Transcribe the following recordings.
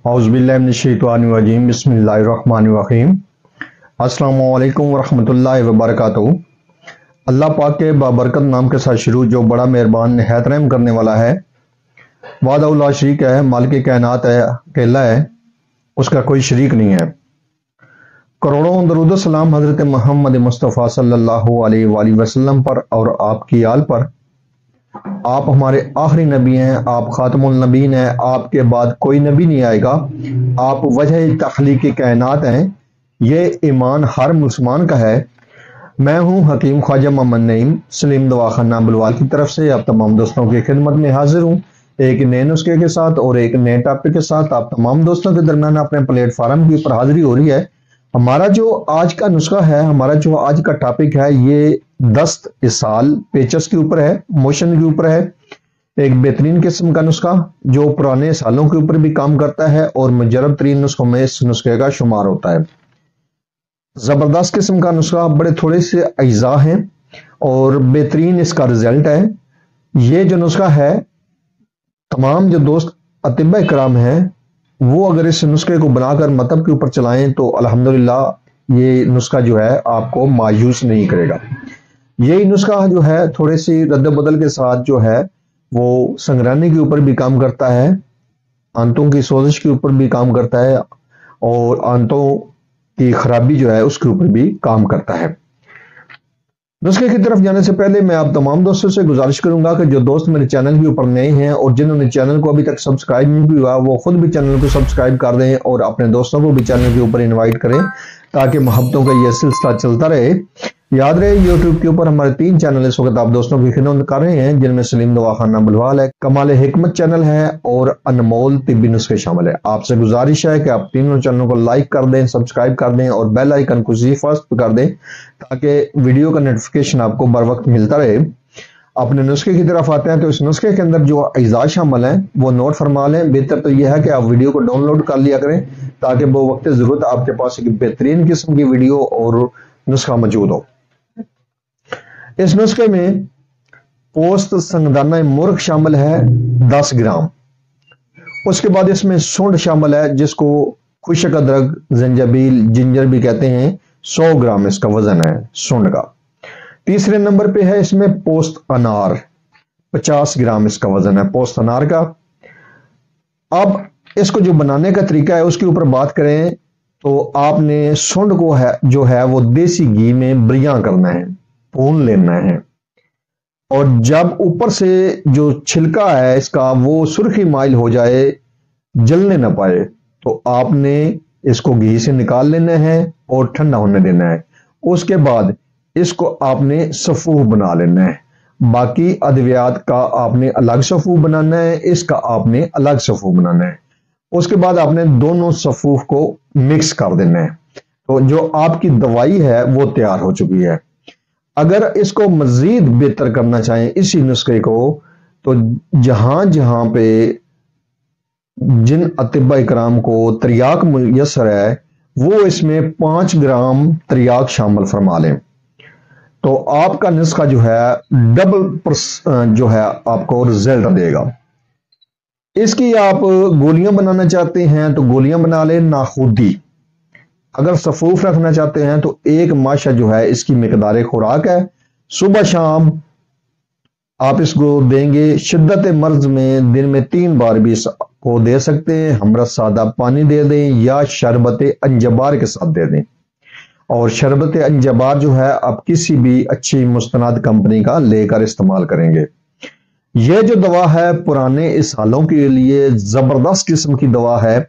औज़ुबिल्लाहिमिनश्शैतानिर्रजीम बिस्मिल्लाहिर्रहमानिर्रहीम। अस्सलामु अलैकुम वरहमतुल्लाहि वबरकातुहू। अल्लाह पाक के बाबरकत नाम के साथ शुरू, जो बड़ा मेहरबान निहायत रहम करने वाला है। वाहदहू ला शरीक है, मालिक कायनात है, अकेला है, उसका कोई शरीक नहीं है। करोड़ों दरूद सलाम हज़रत मोहम्मद मुस्तफ़ा सल्लल्लाहु अलैहि वसल्लम पर और आपकी आल पर। आप हमारे आखिरी नबी हैं, आप खातमुल नबीन हैं, आपके बाद कोई नबी नहीं आएगा। आप वजह तख्लीक़ कायनात हैं, ये ईमान हर मुसलमान का है। मैं हूँ हकीम ख्वाजा मोहम्मद नईम सलीम दवाखाना बुलवाल की तरफ से आप तमाम दोस्तों की खिदमत में हाजिर हूँ, एक नए नुस्खे के साथ और एक नए टॉपिक के साथ। आप तमाम दोस्तों के दरमियान अपने प्लेटफार्म की ऊपर हाजिरी हो रही है। हमारा जो आज का नुस्खा है, हमारा जो आज का टॉपिक है, ये दस्त इसाल पेचस के ऊपर है, मोशन के ऊपर है। एक बेहतरीन किस्म का नुस्खा जो पुराने सालों के ऊपर भी काम करता है और मुजरब तरीन नुस्खों में इस नुस्खे का शुमार होता है। जबरदस्त किस्म का नुस्खा, बड़े थोड़े से अज्जा हैं और बेहतरीन इसका रिजल्ट है। ये जो नुस्खा है, तमाम जो दोस्त अतिबा इकराम हैं वो अगर इस नुस्खे को बनाकर मतब के ऊपर चलाएं तो अल्हम्दुलिल्लाह ये नुस्खा जो है आपको मायूस नहीं करेगा। यही नुस्खा जो है थोड़े सी रद्द बदल के साथ जो है वो संगरानी के ऊपर भी काम करता है, आंतों की सोजिश के ऊपर भी काम करता है और आंतों की खराबी जो है उसके ऊपर भी काम करता है। नुस्खे की तरफ जाने से पहले मैं आप तमाम दोस्तों से गुजारिश करूंगा कि जो दोस्त मेरे चैनल के ऊपर नए हैं और जिन्होंने चैनल को अभी तक सब्सक्राइब नहीं भी हुआ, वो खुद भी चैनल को सब्सक्राइब कर दें और अपने दोस्तों को भी चैनल के ऊपर इनवाइट करें ताकि मोहब्बतों का यह सिलसिला चलता रहे। याद रहे, यूट्यूब के ऊपर हमारे 3 चैनल इस वक्त आप दोस्तों की खिदमत कर रहे हैं, जिनमें सलीम दवाखाना बुलवाल है, कमाल हिकमत चैनल है और अनमोल तिब्बी नुस्खे शामिल है। आपसे गुजारिश है कि आप तीनों चैनलों को लाइक कर दें, सब्सक्राइब कर दें और बेल आइकन को फर्स्ट कर दें ताकि वीडियो का नोटिफिकेशन आपको बर वक्त मिलता रहे। अपने नुस्खे की तरफ आते हैं तो इस नुस्खे के अंदर जो अज्जा शामिल हैं वो नोट फरमा लें। बेहतर तो यह है कि आप वीडियो को डाउनलोड कर लिया करें ताकि वो वक्त जरूरत आपके पास एक बेहतरीन किस्म की वीडियो और नुस्खा मौजूद हो। इस नुस्खे में पोस्त संगदाना मुर्ग शामिल है 10 ग्राम। उसके बाद इसमें सूंड शामिल है जिसको खुशक अदरक जंजाबील जिंजर भी कहते हैं, 100 ग्राम इसका वजन है सूंड का। तीसरे नंबर पे है इसमें पोस्त अनार, 50 ग्राम इसका वजन है पोस्त अनार का। अब इसको जो बनाने का तरीका है उसके ऊपर बात करें तो आपने सूंड को है जो है वो देसी घी में ब्रियां करना है, भून लेना है और जब ऊपर से जो छिलका है इसका वो सुर्खी माइल हो जाए, जलने ना पाए, तो आपने इसको घी से निकाल लेना है और ठंडा होने देना है। उसके बाद इसको आपने सफूफ बना लेना है। बाकी अद्वियात का आपने अलग सफूफ बनाना है, इसका आपने अलग सफूफ बनाना है। उसके बाद आपने दोनों सफूफ को मिक्स कर देना है, तो जो आपकी दवाई है वो तैयार हो चुकी है। अगर इसको मजीद बेहतर करना चाहें इसी नुस्खे को, तो जहां जहां पे जिन अतिबा इकराम को त्रियाक मुयस्सर है वो इसमें 5 ग्राम त्रियाक शामिल फरमा लें, तो आपका नुस्खा जो है डबल जो है आपको रिजल्ट देगा। इसकी आप गोलियां बनाना चाहते हैं तो गोलियां बना लें नाखुदी। अगर सफूफ रखना चाहते हैं तो 1 माशा जो है इसकी मिकदार खुराक है। सुबह शाम आप इसको देंगे। शिद्दत मर्ज में दिन में 3 बार भी इसको दे सकते हैं। हमरा सादा पानी दे दें या शरबत अंजबार के साथ दे दें। और शरबत अंजबार जो है आप किसी भी अच्छी मुस्तनद कंपनी का लेकर इस्तेमाल करेंगे। यह जो दवा है पुराने इसहालों के लिए जबरदस्त किस्म की दवा है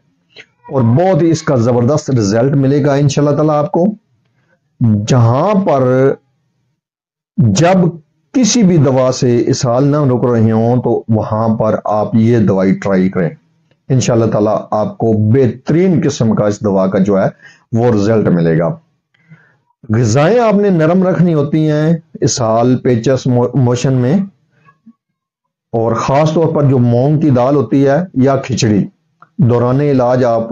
और बहुत ही इसका जबरदस्त रिजल्ट मिलेगा इंशाल्लाह ताला आपको। जहां पर जब किसी भी दवा से इसहाल ना रुक रहे हों तो वहां पर आप ये दवाई ट्राई करें, इंशाल्लाह ताला आपको बेहतरीन किस्म का इस दवा का जो है वो रिजल्ट मिलेगा। ग़िज़ाएं आपने नरम रखनी होती हैं इसहाल पेचस मोशन में, और ख़ास तौर पर जो मूंग की दाल होती है या खिचड़ी दौराने इलाज आप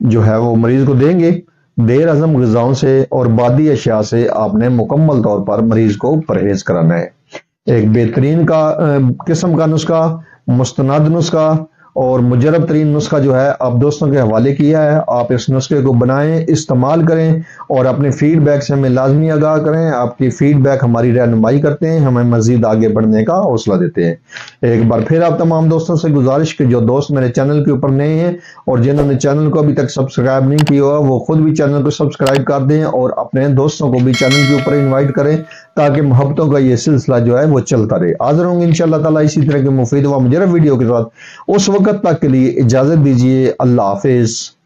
जो है वो मरीज को देंगे। देर हजम ग़िज़ाओं से और बादी अशिया से आपने मुकम्मल तौर पर मरीज को परहेज कराना है। एक बेहतरीन का किस्म का नुस्खा, मुस्तनद नुस्खा اور مجرب ترین نسخہ جو ہے آپ دوستوں کے حوالے کیا ہے. آپ اس نسخے کو بنائیں، استعمال کریں اور اپنے فیڈ بیک سے ہمیں لازمی آگاہ کریں. آپ کی فیڈ بیک ہماری رہنمائی کرتے ہیں، ہمیں مزید آگے بڑھنے کا حوصلہ دیتے ہیں. ایک بار پھر آپ تمام دوستوں سے گزارش کہ جو دوست میرے چینل کے اوپر نئے ہیں اور جنہوں نے چینل کو ابھی تک سبسکرائب نہیں کیا ہوا، وہ خود بھی چینل کو سبسکرائب کر دیں اور اپنے دوستوں کو بھی چینل کے اوپر انوائٹ کریں تاکہ محبتوں کا یہ سلسلہ جو ہے وہ چلتا رہے. حاضر ہوں گے انشاءاللہ تعالی اسی طرح کے مفید و مجرب ویڈیو کے ساتھ. اس وقت تک کے لیے اجازت دیجیے. اللہ حافظ.